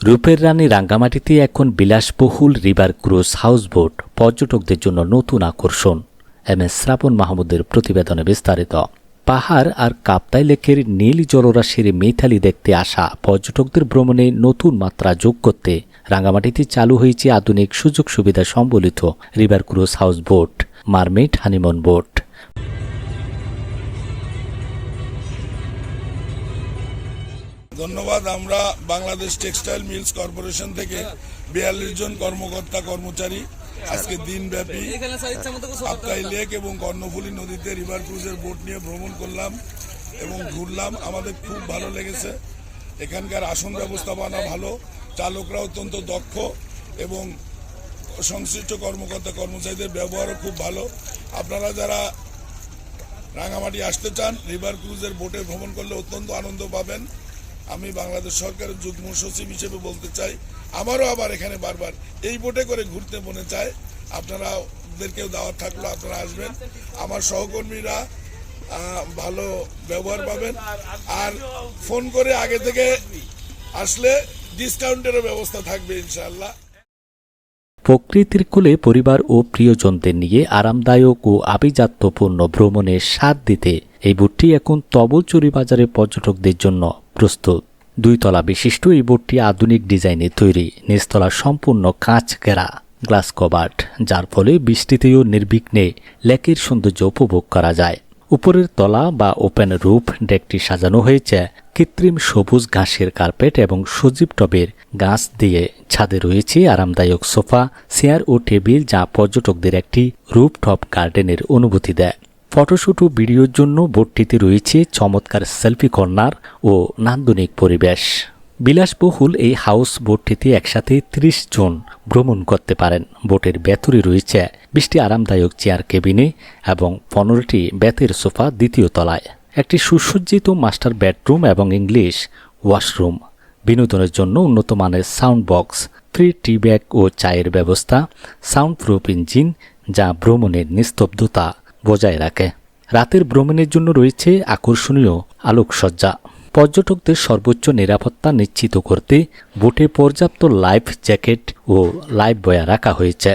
রূপের রানী রাঙ্গামাটিতে এখন বিলাসবহুল রিভার ক্রুজ হাউসবোট পর্যটকদের জন্য নতুন আকর্ষণ। MS শ্রাবণ মাহমুদের প্রতিবেদনে বিস্তারিত। পাহাড় আর কাপ্তাই লেকের নীল জলরাশির মেথালি দেখতে আসা পর্যটকদের ভ্রমণে নতুন মাত্রা যোগ করতে রাঙ্গামাটিতে চালু হয়েছে আধুনিক সুযোগ সুবিধা সম্বলিত river cruise houseboat mermaid honeymoon boat. ধন্যবাদ। আমরা বাংলাদেশ টেক্সটাইল মিলস কর্পোরেশন থেকে 42 জন কর্মকর্তা কর্মচারী আজকে দিনব্যাপী কাপ্তাই লেক এবং কর্ণফুলী নদীতে রিভার ক্রুজের বোট নিয়ে ভ্রমণ করলাম এবং ঘুরলাম। আমাদের খুব ভালো লেগেছে। এখানকার আসন ব্যবস্থাপনা ভালো, চালকরা অত্যন্ত দক্ষ এবং সংশ্লিষ্ট কর্মকর্তা কর্মচারীদের ব্যবহারও খুব ভালো। আপনারা যারা রাঙামাটি আসতে চান, রিভার ক্রুজের বোটে ভ্রমণ করলে অত্যন্ত আনন্দ পাবেন। আমি বাংলাদেশ সরকারের যুগ্ম সচিব হিসেবে বলতে চাই, আমারও আবার এখানে বারবার এই বোটে করে ঘুরতে মনে চায়। আপনারা ওদেরকেও দাওয়াত থাকলো, আপনারা আসবেন। আমার সহকর্মীরা ভালো ব্যবহার পাবেন, আর ফোন করে আগে থেকে আসলে ডিসকাউন্টেরও ব্যবস্থা থাকবে ইনশাআল্লাহ। প্রকৃতির কোলে পরিবার ও প্রিয়জনদের নিয়ে আরামদায়ক ও আভিজাত্যপূর্ণ ভ্রমণের স্বাদ দিতে এই বোটটি এখন তবলচুরি বাজারে পর্যটকদের জন্য প্রস্তুত। 2 তলা বিশিষ্ট এই বোটটি আধুনিক ডিজাইনে তৈরি, নিচতলা সম্পূর্ণ কাঁচ ঘেরা গ্লাস কভার্ড, যার ফলে বৃষ্টিতেও নির্বিঘ্নে লেকের সৌন্দর্য উপভোগ করা যায়। উপরের তলা বা ওপেন রুফ ডেকটি সাজানো হয়েছে কৃত্রিম সবুজ ঘাসের কার্পেট এবং সজীব টবের গাছ দিয়ে। ছাদে রয়েছে আরামদায়ক সোফা, চেয়ার ও টেবিল, যা পর্যটকদের একটি রুফটপ গার্ডেনের অনুভূতি দেয়। ফটোশুট ও ভিডিওর জন্য বোটটিতে রয়েছে চমৎকার সেলফি কর্নার ও নান্দনিক পরিবেশ। বিলাসবহুল এই হাউস বোটটিতে একসাথে 30 জন ভ্রমণ করতে পারেন। বোটের ভেতরে রয়েছে 20টি আরামদায়ক চেয়ার কেবিনে এবং 15টি বেতের সোফা দ্বিতীয় তলায়, একটি সুসজ্জিত মাস্টার বেডরুম এবং ইংলিশ ওয়াশরুম। বিনোদনের জন্য উন্নত মানের সাউন্ড বক্স, ফ্রি টি ব্যাগ ও চায়ের ব্যবস্থা, সাউন্ড প্রুফ ইঞ্জিন, যা ভ্রমণের নিস্তব্ধতা বজায় রাখে। রাতের ভ্রমণের জন্য রয়েছে আকর্ষণীয় আলোকসজ্জা। পর্যটকদের সর্বোচ্চ নিরাপত্তা নিশ্চিত করতে বোটে পর্যাপ্ত লাইফ জ্যাকেট ও লাইফ বয়া রাখা হয়েছে।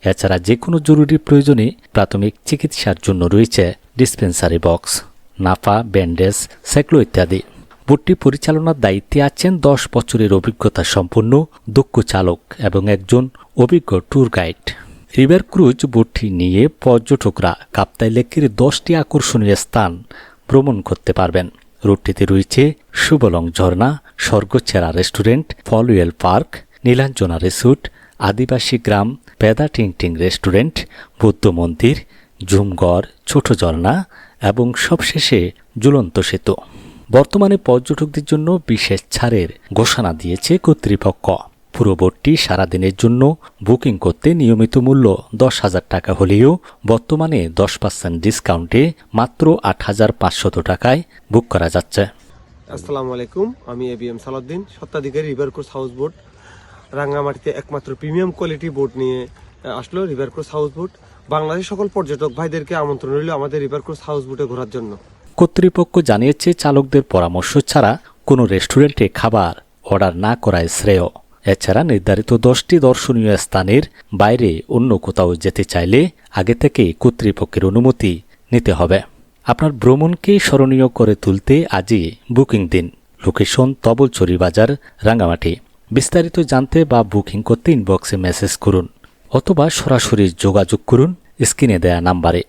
এছাড়া যে কোনো জরুরি প্রয়োজনে প্রাথমিক চিকিৎসার জন্য রয়েছে ডিসপেন্সারি বক্স, নাফা, ব্যান্ডেজ, সেক্লো ইত্যাদি। বোটটি পরিচালনার দায়িত্বে আছেন 10 বছরের অভিজ্ঞতা সম্পন্ন দক্ষ চালক এবং একজন অভিজ্ঞ ট্যুর গাইড। রিভার ক্রুজ বোটটি নিয়ে পর্যটকরা কাপ্তাই লেকের 10টি আকর্ষণীয় স্থান ভ্রমণ করতে পারবেন। রুটটিতে রয়েছে সুবলং ঝর্ণা, স্বর্গছেরা রেস্টুরেন্ট, ফলওয়েল পার্ক, নীলাঞ্জনা রিসোর্ট, আদিবাসী গ্রাম, পেদা টিং রেস্টুরেন্ট, বৌদ্ধ মন্দির, ঝুমঘর, ছোট ঝর্ণা এবং সবশেষে ঝুলন্ত সেতু। বর্তমানে পর্যটকদের জন্য বিশেষ ছাড়ের ঘোষণা দিয়েছে কর্তৃপক্ষ। পুরো বোটটি সারাদিনের জন্য বুকিং করতে নিয়মিত মূল্য 10,000 টাকা হলেও বর্তমানে 10% ডিসকাউন্টে মাত্র 8,500 টাকায় বুক করা যাচ্ছে। আসসালামু আলাইকুম, আমি ABM সালাউদ্দিন, স্বত্বাধিকারী রিভার ক্রুজ হাউস বোট। রাঙ্গামাটিতে একমাত্র প্রিমিয়াম কোয়ালিটি বোট নিয়ে আসলো রিভার ক্রুজ হাউস বোট। বাংলাদেশের সকল পর্যটক ভাইদেরকে আমন্ত্রণ রইল আমাদের রিভার ক্রুজ হাউস বোটে ঘোরার জন্য। কর্তৃপক্ষ জানিয়েছে চালকদের পরামর্শ ছাড়া কোনো রেস্টুরেন্টে খাবার অর্ডার না করাই শ্রেয়। এছাড়া নির্ধারিত 10টি দর্শনীয় স্থানের বাইরে অন্য কোথাও যেতে চাইলে আগে থেকে কর্তৃপক্ষের অনুমতি নিতে হবে। আপনার ভ্রমণকে স্মরণীয় করে তুলতে আজই বুকিং দিন। লোকেশন তবলচুরি বাজার, রাঙ্গামাটি। বিস্তারিত জানতে বা বুকিং করতে ইনবক্সে মেসেজ করুন অথবা সরাসরি যোগাযোগ করুন স্ক্রিনে দেয়া নাম্বারে।